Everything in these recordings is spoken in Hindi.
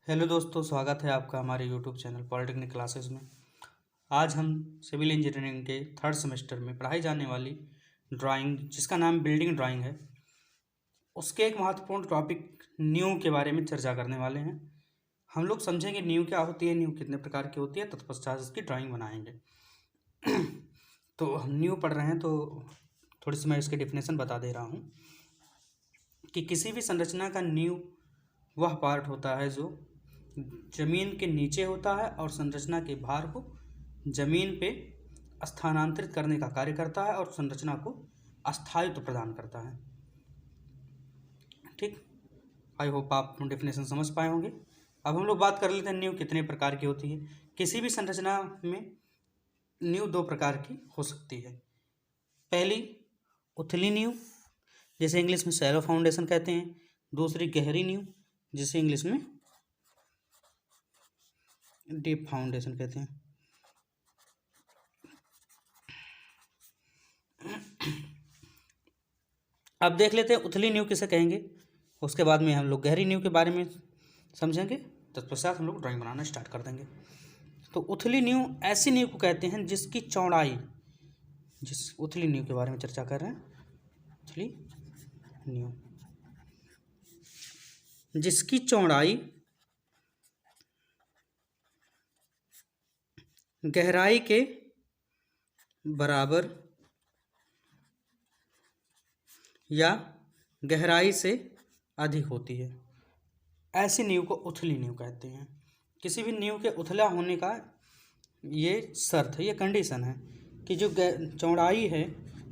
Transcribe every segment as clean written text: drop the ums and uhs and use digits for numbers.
हेलो दोस्तों, स्वागत है आपका हमारे यूट्यूब चैनल पॉलिटेक्निक क्लासेस में। आज हम सिविल इंजीनियरिंग के थर्ड सेमेस्टर में पढ़ाई जाने वाली ड्राइंग, जिसका नाम बिल्डिंग ड्राइंग है, उसके एक महत्वपूर्ण टॉपिक नींव के बारे में चर्चा करने वाले हैं। हम लोग समझेंगे नींव क्या होती है, नींव कितने प्रकार की होती है, तत्पश्चात इसकी ड्राइंग बनाएंगे। तो हम नींव पढ़ रहे हैं तो थोड़ी सी मैं इसकी डेफिनेशन बता दे रहा हूँ कि किसी भी संरचना का नींव वह पार्ट होता है जो जमीन के नीचे होता है और संरचना के भार को जमीन पे स्थानांतरित करने का कार्य करता है और संरचना को अस्थायित्व प्रदान करता है। ठीक, आई होप आप डेफिनेशन समझ पाए होंगे। अब हम लोग बात कर लेते हैं नींव कितने प्रकार की होती है। किसी भी संरचना में नींव दो प्रकार की हो सकती है। पहली उथली नींव, जिसे इंग्लिश में शैलो फाउंडेशन कहते हैं। दूसरी गहरी नींव, जिसे इंग्लिश में डीप फाउंडेशन कहते हैं। अब देख लेते हैं उथली नींव किसे कहेंगे, उसके बाद में हम लोग गहरी नींव के बारे में समझेंगे। तत्पश्चात हम लोग ड्राइंग बनाना स्टार्ट कर देंगे। तो उथली नींव ऐसी नींव को कहते हैं जिसकी चौड़ाई, जिस उथली नींव के बारे में चर्चा कर रहे हैं, उथली नींव जिसकी चौड़ाई गहराई के बराबर या गहराई से अधिक होती है, ऐसी नींव को उथली नींव कहते हैं। किसी भी नींव के उथला होने का ये शर्त है, ये कंडीशन है कि जो चौड़ाई है,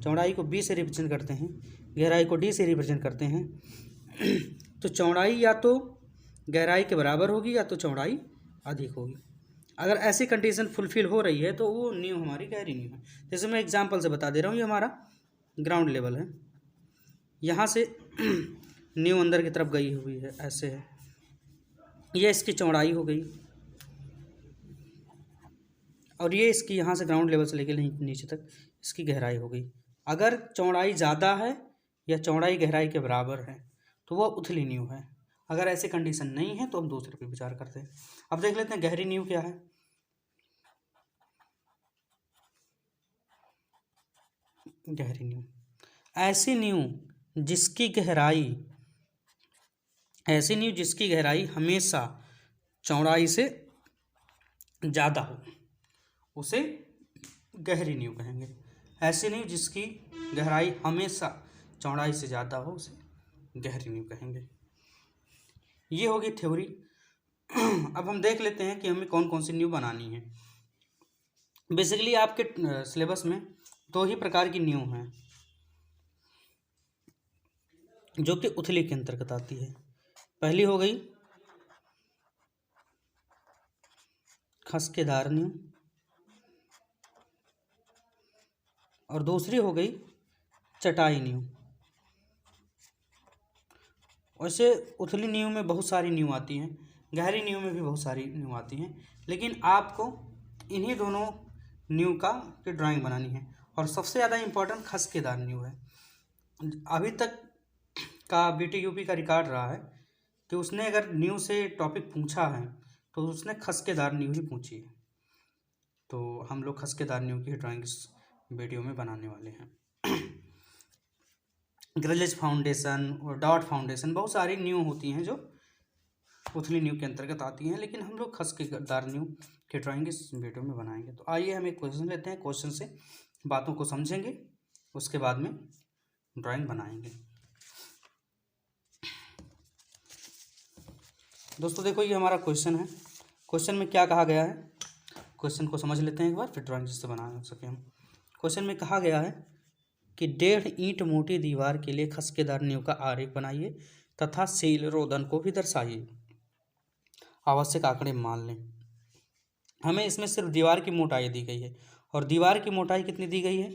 चौड़ाई को बी से रिप्रेजेंट करते हैं, गहराई को डी से रिप्रेजेंट करते हैं। तो चौड़ाई या तो गहराई के बराबर होगी या तो चौड़ाई अधिक होगी। अगर ऐसी कंडीशन फुलफिल हो रही है तो वो नींव हमारी गहरी नींव है। जैसे मैं एग्जांपल से बता दे रहा हूँ, ये हमारा ग्राउंड लेवल है, यहाँ से नींव अंदर की तरफ गई हुई है, ऐसे है, ये इसकी चौड़ाई हो गई, और ये इसकी यहाँ से ग्राउंड लेवल से लेकर नीचे तक इसकी गहराई हो गई। अगर चौड़ाई ज़्यादा है या चौड़ाई गहराई के बराबर है तो वह उथली नींव है। अगर ऐसी कंडीशन नहीं है तो हम दूसरे पे विचार करते हैं। अब देख लेते हैं गहरी नींव क्या है। गहरी नींव ऐसी नींव जिसकी गहराई हमेशा चौड़ाई से ज़्यादा हो, उसे गहरी नींव कहेंगे। ऐसी नींव जिसकी गहराई हमेशा चौड़ाई से ज़्यादा हो, उसे गहरी नींव कहेंगे। ये होगी थ्योरी। अब हम देख लेते हैं कि हमें कौन कौन सी नींव बनानी है। बेसिकली आपके सिलेबस में दो ही प्रकार की नींव हैं जो कि उथली के अंतर्गत आती है। पहली हो गई खसकेदार नींव और दूसरी हो गई चटाई नींव। वैसे उथली नींव में बहुत सारी नींव आती हैं, गहरी नींव में भी बहुत सारी नींव आती हैं, लेकिन आपको इन्हीं दोनों नींव की ड्राइंग बनानी है। और सबसे ज़्यादा इम्पोर्टेंट खसकेदार नींव है। अभी तक का BTUP का रिकॉर्ड रहा है कि उसने अगर नींव से टॉपिक पूछा है तो उसने खसकेदार नींव ही पूछी है। तो हम लोग खसकेदार नींव की ड्राइंग इस वीडियो में बनाने वाले हैं। ग्रिलेज फाउंडेशन और डॉट फाउंडेशन, बहुत सारी नींव होती हैं जो उथली नींव के अंतर्गत आती हैं, लेकिन हम लोग खसकेदार नींव की ड्राइंग इस वीडियो में बनाएंगे। तो आइए हम एक क्वेश्चन लेते हैं, क्वेश्चन से बातों को समझेंगे, उसके बाद में ड्राइंग बनाएंगे। दोस्तों देखो, ये हमारा क्वेश्चन है। क्वेश्चन में क्या कहा गया है, क्वेश्चन को समझ लेते हैं एक बार, फिर ड्राइंग जिससे बना सके हम। क्वेश्चन में कहा गया है कि 1.5 ईंट मोटी दीवार के लिए खसकेदार नींव का आरेख बनाइए तथा सील रोदन को भी दर्शाइए। आवश्यक आंकड़े मान लें। हमें इसमें सिर्फ दीवार की मोटाई दी गई है, और दीवार की मोटाई कितनी दी गई है,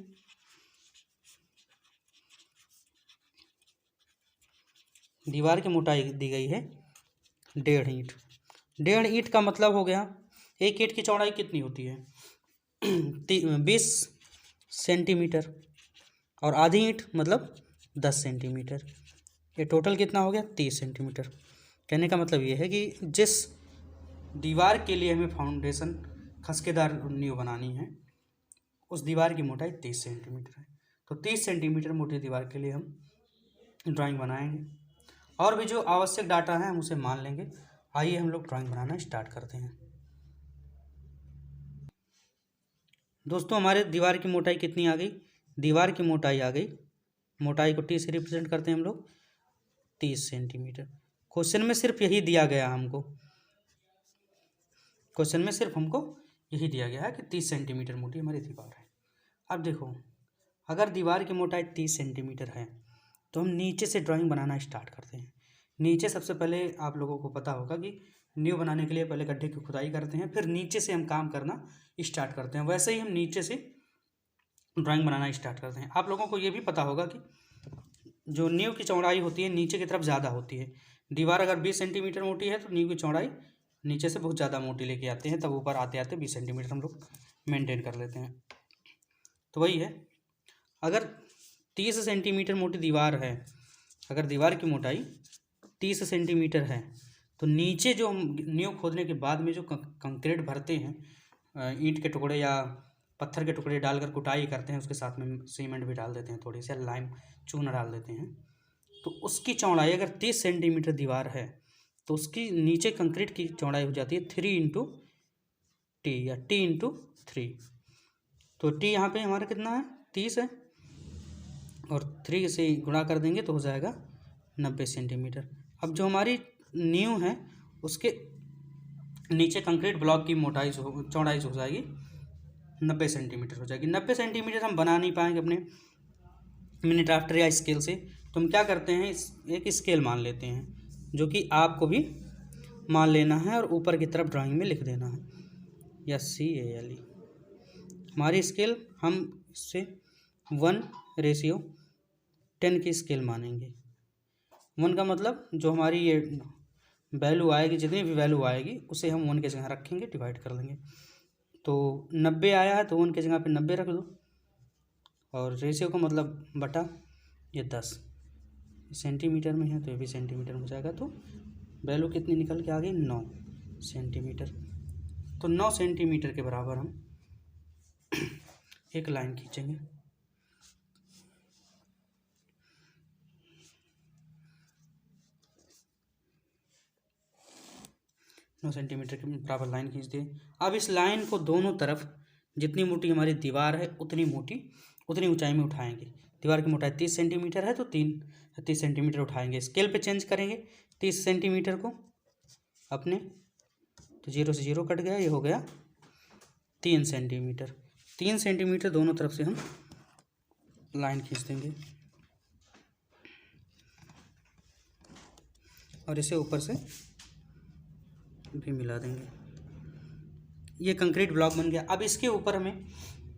दीवार की मोटाई दी गई है 1.5 ईंट। 1.5 ईंट का मतलब हो गया, एक ईंट की चौड़ाई कितनी होती है 20 सेंटीमीटर, और आधी ईंट मतलब 10 सेंटीमीटर। ये टोटल कितना हो गया 30 सेंटीमीटर। कहने का मतलब ये है कि जिस दीवार के लिए हमें फाउंडेशन खसकेदार नींव बनानी है। उस दीवार की मोटाई 30 सेंटीमीटर है। तो 30 सेंटीमीटर मोटी दीवार के लिए हम ड्राइंग बनाएंगे। और भी जो आवश्यक डाटा है हम उसे मान लेंगे। आइए हम लोग ड्राइंग बनाना स्टार्ट करते हैं। दोस्तों हमारे दीवार की मोटाई कितनी आ गई? दीवार की मोटाई आ गई, मोटाई को टी से रिप्रेजेंट करते हैं हम लोग, 30 सेंटीमीटर। क्वेश्चन में सिर्फ यही दिया गया हमको, क्वेश्चन में सिर्फ हमको यही दिया गया है कि 30 सेंटीमीटर मोटी हमारी दीवार है। अब देखो, अगर दीवार की मोटाई 30 सेंटीमीटर है तो हम नीचे से ड्राइंग बनाना स्टार्ट करते हैं। नीचे सबसे पहले आप लोगों को पता होगा कि नींव बनाने के लिए पहले गड्ढे की खुदाई करते हैं, फिर नीचे से हम काम करना स्टार्ट करते हैं। वैसे ही हम नीचे से ड्राइंग बनाना स्टार्ट करते हैं। आप लोगों को ये भी पता होगा कि जो नींव की चौड़ाई होती है नीचे की तरफ ज़्यादा होती है। दीवार अगर 20 सेंटीमीटर मोटी है तो नींव की चौड़ाई नीचे से बहुत ज़्यादा मोटी लेके आते हैं, तब ऊपर आते आते 20 सेंटीमीटर हम लोग मेंटेन कर लेते हैं। तो वही है, अगर 30 सेंटीमीटर मोटी दीवार है, अगर दीवार की मोटाई 30 सेंटीमीटर है तो नीचे जो हम नींव खोदने के बाद में जो कंक्रीट भरते हैं, ईंट के टुकड़े या पत्थर के टुकड़े डालकर कुटाई करते हैं, उसके साथ में सीमेंट भी डाल देते हैं, थोड़ी सी लाइम चूना डाल देते हैं, तो उसकी चौड़ाई अगर 30 सेंटीमीटर दीवार है तो उसकी नीचे कंक्रीट की चौड़ाई हो जाती है 3 × T या T × 3। तो T यहाँ पे हमारा कितना है? 30 है, और 3 से गुणा कर देंगे तो हो जाएगा 90 सेंटीमीटर। अब जो हमारी नींव है उसके नीचे कंक्रीट ब्लॉक की चौड़ाई हो जाएगी 90 सेंटीमीटर हो जाएगी। 90 सेंटीमीटर हम बना नहीं पाएंगे अपने मिनी ड्राफ्टर या स्केल से, तो हम क्या करते हैं, एक स्केल मान लेते हैं, जो कि आपको भी मान लेना है और ऊपर की तरफ ड्राइंग में लिख देना है, या CALE हमारी स्केल। हम इससे 1:10 की स्केल मानेंगे। 1 का मतलब जो हमारी ये वैल्यू आएगी, जितनी भी वैल्यू आएगी उसे हम 1 की जगह रखेंगे, डिवाइड कर लेंगे। तो 90 आया है तो 1 की जगह पे 90 रख दो, और रेशियो का मतलब बटा ये 10 सेंटीमीटर में है तो ये भी सेंटीमीटर में हो जाएगा। तो वैल्यू कितनी निकल के आ गई? 9 सेंटीमीटर। तो 9 सेंटीमीटर के बराबर हम एक लाइन खींचेंगे। नौ सेंटीमीटर के बराबर लाइन खींच दिए। अब इस लाइन को दोनों तरफ जितनी मोटी हमारी दीवार है उतनी ऊंचाई में उठाएंगे। दीवार की मोटाई 30 सेंटीमीटर है तो 30 सेंटीमीटर उठाएंगे। स्केल पे चेंज करेंगे 30 सेंटीमीटर को अपने, तो 0 से 0 कट गया, ये हो गया 3 सेंटीमीटर। 3 सेंटीमीटर दोनों तरफ से हम लाइन खींच देंगे और इसे ऊपर से भी मिला देंगे। ये कंक्रीट ब्लॉक बन गया। अब इसके ऊपर हमें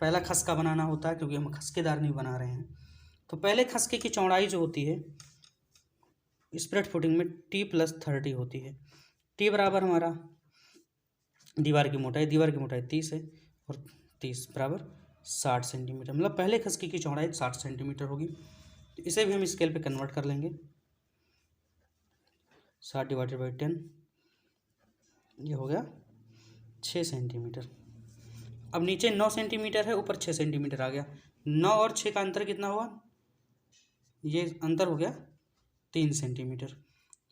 पहला खसका बनाना होता है, क्योंकि हम खसकेदार नहीं बना रहे हैं। तो पहले खसके की चौड़ाई जो होती है स्प्रेड फुटिंग में T+30 होती है। T बराबर हमारा दीवार की मोटाई 30 है, और 30 बराबर 60 सेंटीमीटर, मतलब पहले खसके की चौड़ाई 60 सेंटीमीटर होगी। तो इसे भी हम स्केल पे कन्वर्ट कर लेंगे। 60 / 10 ये हो गया 6 सेंटीमीटर। अब नीचे 9 सेंटीमीटर है, ऊपर 6 सेंटीमीटर आ गया। 9 और 6 का अंतर कितना हुआ? ये अंतर हो गया 3 सेंटीमीटर।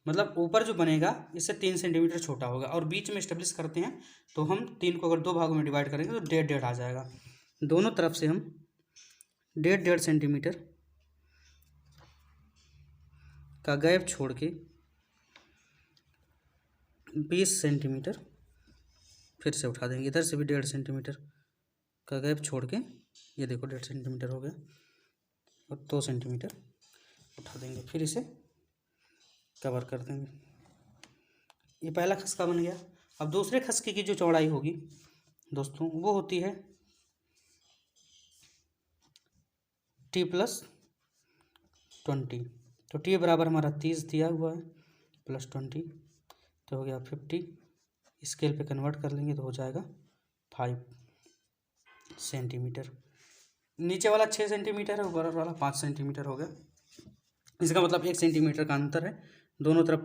मतलब ऊपर जो बनेगा इससे 3 सेंटीमीटर छोटा होगा, और बीच में इस्टेब्लिश करते हैं तो हम 3 को अगर 2 भागों में डिवाइड करेंगे तो 1.5 आ जाएगा। दोनों तरफ से हम 1.5 सेंटीमीटर का गैप छोड़ के 20 सेंटीमीटर फिर से उठा देंगे। इधर से भी 1.5 सेंटीमीटर का गैप छोड़ के, ये देखो 1.5 सेंटीमीटर हो गया, और 2 सेंटीमीटर उठा देंगे, फिर इसे कवर कर देंगे। ये पहला खसका बन गया। अब दूसरे खसके की जो चौड़ाई होगी दोस्तों वो होती है T+20। तो T बराबर हमारा 30 दिया हुआ है, +20 तो हो गया 50। स्केल पे कन्वर्ट कर लेंगे तो हो जाएगा 5 सेंटीमीटर। नीचे वाला 6 सेंटीमीटर है, ऊपर वाला 5 सेंटीमीटर हो गया। इसका मतलब 1 सेंटीमीटर का अंतर है, दोनों तरफ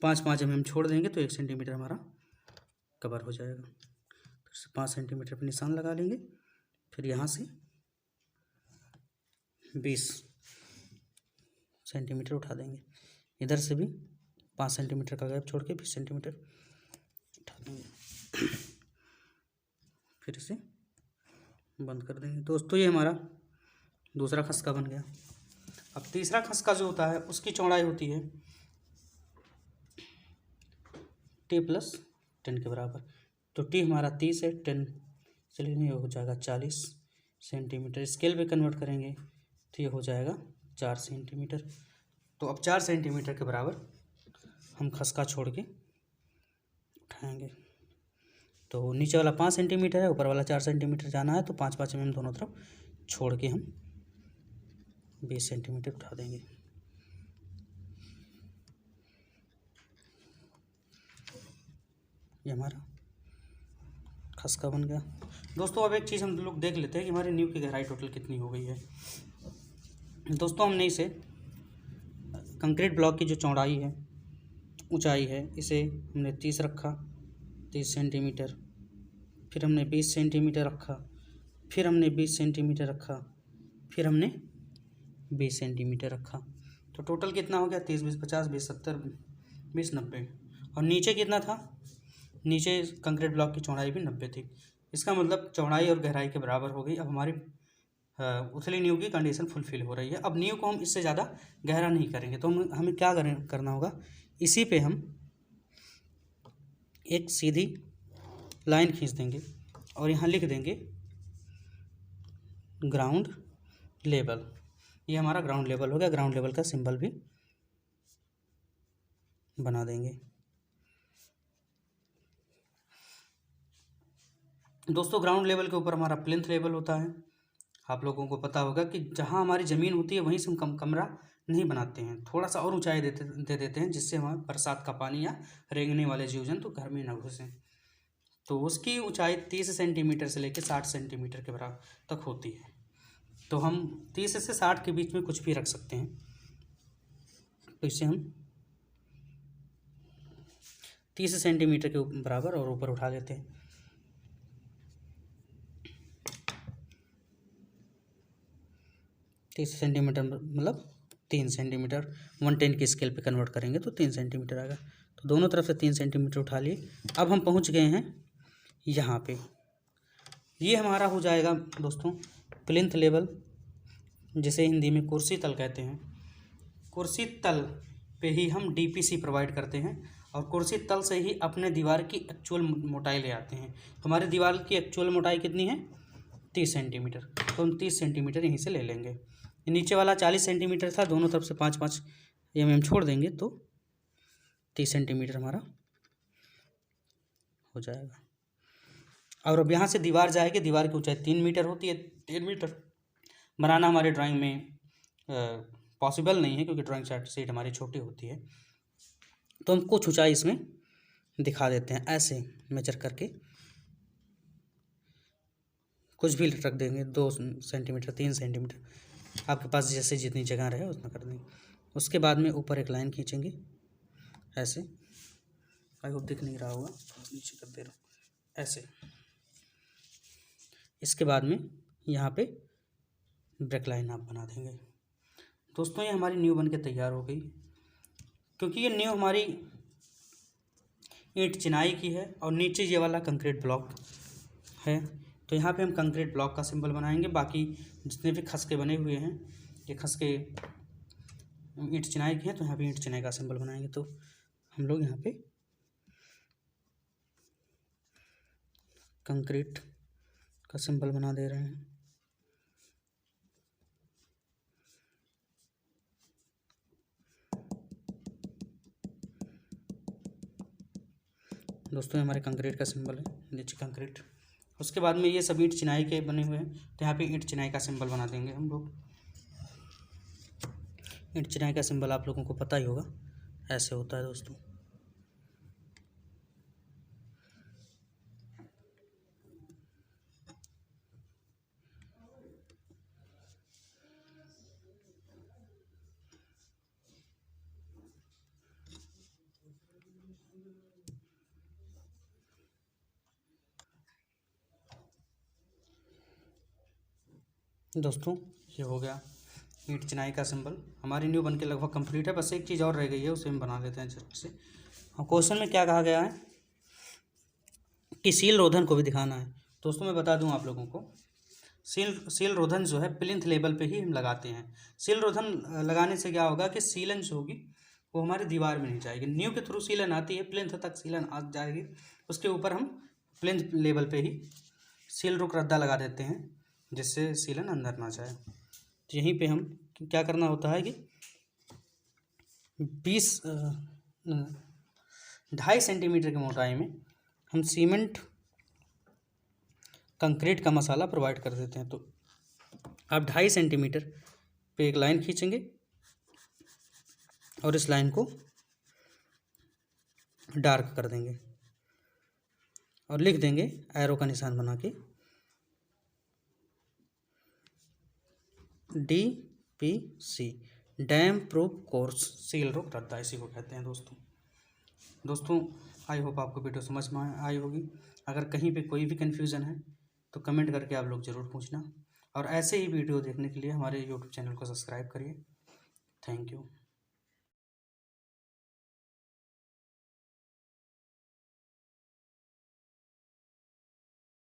5 5 mm छोड़ देंगे तो 1 सेंटीमीटर हमारा कवर हो जाएगा। फिर से 5 सेंटीमीटर पर निशान लगा लेंगे। फिर यहाँ से 20 सेंटीमीटर उठा देंगे। इधर से भी 5 सेंटीमीटर का गैप छोड़ के 20 सेंटीमीटर उठा देंगे। फिर इसे बंद कर देंगे। दोस्तों ये हमारा दूसरा खसका बन गया। अब तीसरा खसका जो होता है उसकी चौड़ाई होती है t+10 के बराबर। तो t हमारा 30 है, 10 चलिए नहीं हो जाएगा 40 सेंटीमीटर। स्केल पे कन्वर्ट करेंगे तो ये हो जाएगा 4 सेंटीमीटर। तो अब 4 सेंटीमीटर के बराबर हम खसका छोड़ के उठाएंगे। तो नीचे वाला 5 सेंटीमीटर है, ऊपर वाला 4 सेंटीमीटर जाना है, तो 5-5 mm दोनों तरफ छोड़ के हम 20 सेंटीमीटर उठा देंगे। ये हमारा खसका बन गया। दोस्तों अब एक चीज़ हम लोग देख लेते हैं कि हमारी नींव की गहराई टोटल कितनी हो गई है। दोस्तों हमने इसे कंक्रीट ब्लॉक की जो चौड़ाई है, ऊंचाई है, इसे हमने 30 रखा, 30 सेंटीमीटर। फिर हमने 20 सेंटीमीटर रखा, फिर हमने 20 सेंटीमीटर रखा, फिर हमने 20 सेंटीमीटर रखा। तो टोटल कितना हो गया? 30, 20, 50, 20, 70, 20, 90। और नीचे कितना था? नीचे कंक्रीट ब्लॉक की चौड़ाई भी 90 थी। इसका मतलब चौड़ाई और गहराई के बराबर हो गई। अब हमारी उथली नींव की कंडीशन फुलफिल हो रही है। अब नींव को हम इससे ज़्यादा गहरा नहीं करेंगे, तो हमें क्या करना होगा, इसी पे हम एक सीधी लाइन खींच देंगे और यहाँ लिख देंगे ग्राउंड लेवल। ये हमारा ग्राउंड लेवल हो गया। ग्राउंड लेवल का सिंबल भी बना देंगे। दोस्तों ग्राउंड लेवल के ऊपर हमारा प्लिंथ लेवल होता है। आप लोगों को पता होगा कि जहाँ हमारी ज़मीन होती है वहीं से हम कमरा नहीं बनाते हैं, थोड़ा सा और ऊंचाई दे देते हैं, जिससे हमारे बरसात का पानी या रेंगने वाले जीव जंतु घर में न घुसें। तो उसकी ऊंचाई 30 सेंटीमीटर से लेकर 60 सेंटीमीटर के बराबर तक होती है। तो हम 30 से 60 के बीच में कुछ भी रख सकते हैं। तो इसे हम 30 सेंटीमीटर के बराबर और ऊपर उठा लेते हैं। 30 सेंटीमीटर मतलब 3 सेंटीमीटर, 110 की स्केल पे कन्वर्ट करेंगे तो 3 सेंटीमीटर आएगा। तो दोनों तरफ से 3 सेंटीमीटर उठा लिए। अब हम पहुंच गए हैं यहाँ पे। ये हमारा हो जाएगा दोस्तों प्लिंथ लेवल, जिसे हिंदी में कुर्सी तल कहते हैं। कुर्सी तल पे ही हम डीपीसी प्रोवाइड करते हैं और कुर्सी तल से ही अपने दीवार की एक्चुअल मोटाई ले आते हैं। हमारी दीवार की एक्चुअल मोटाई कितनी है? 30 सेंटीमीटर। तो हम 30 सेंटीमीटर यहीं से ले लेंगे। नीचे वाला 40 सेंटीमीटर था, दोनों तरफ से 5-5 mm छोड़ देंगे तो 30 सेंटीमीटर हमारा हो जाएगा। और अब यहाँ से दीवार जाएगी। दीवार की ऊंचाई 3 मीटर होती है। 3 मीटर बनाना हमारे ड्राइंग में पॉसिबल नहीं है, क्योंकि ड्राइंग शीट हमारी छोटी होती है। तो हम कुछ ऊंचाई इसमें दिखा देते हैं, ऐसे मेजर करके कुछ भी रख देंगे। 2 सेंटीमीटर, 3 सेंटीमीटर, आपके पास जैसे जितनी जगह रहे उतना कर देंगे। उसके बाद में ऊपर एक लाइन खींचेंगे ऐसे। आई होप दिख नहीं रहा होगा, नीचे कर दे रहा हूँ ऐसे। इसके बाद में यहाँ पे ब्रेक लाइन आप बना देंगे। दोस्तों ये हमारी न्यू बन के तैयार हो गई। क्योंकि ये न्यू हमारी ईंट चिनाई की है और नीचे ये वाला कंक्रीट ब्लॉक है, तो यहाँ पे हम कंक्रीट ब्लॉक का सिंबल बनाएंगे। बाकी जितने भी खसके बने हुए हैं, ये खसके ईंट चिनाई के हैं, तो यहाँ पे ईंट चिनाई का सिंबल बनाएंगे। तो हम लोग यहाँ पे कंक्रीट का सिंबल बना दे रहे हैं। दोस्तों हमारे कंक्रीट का सिंबल है नीचे कंक्रीट। उसके बाद में ये सब ईंट चिनाई के बने हुए हैं, तो यहाँ पे ईंट चिनाई का सिंबल बना देंगे हम लोग। ईंट चिनाई का सिंबल आप लोगों को पता ही होगा, ऐसे होता है दोस्तों। दोस्तों ये हो गया ईंट चिनाई का सिंबल, हमारी न्यू बन के लगभग कंप्लीट है। बस एक चीज़ और रह गई है, उसे हम बना लेते हैं झट से। हाँ, क्वेश्चन में क्या कहा गया है कि सील रोधन को भी दिखाना है। दोस्तों मैं बता दूं आप लोगों को, सील रोधन जो है प्लिंथ लेवल पे ही हम लगाते हैं। सील रोधन लगाने से क्या होगा कि सीलन जो होगी वो हमारी दीवार में नहीं जाएगी। न्यू के थ्रू सीलन आती है, प्लिंथ तक सीलन आ जाएगी, उसके ऊपर हम प्लिंथ लेवल पे ही सील रुक रद्दा लगा देते हैं, जिससे सीलन अंदर ना जाए। तो यहीं पे हम क्या करना होता है कि 2.5 सेंटीमीटर की मोटाई में हम सीमेंट कंक्रीट का मसाला प्रोवाइड कर देते हैं। तो आप 2.5 सेंटीमीटर पे एक लाइन खींचेंगे और इस लाइन को डार्क कर देंगे और लिख देंगे एरो का निशान बना के DPC, dam proof course seal रुक रद्दा, इसी को कहते हैं दोस्तों आई होप आपको वीडियो समझ में आई होगी। अगर कहीं पे कोई भी कन्फ्यूज़न है तो कमेंट करके आप लोग ज़रूर पूछना, और ऐसे ही वीडियो देखने के लिए हमारे यूट्यूब चैनल को सब्सक्राइब करिए। Thank you.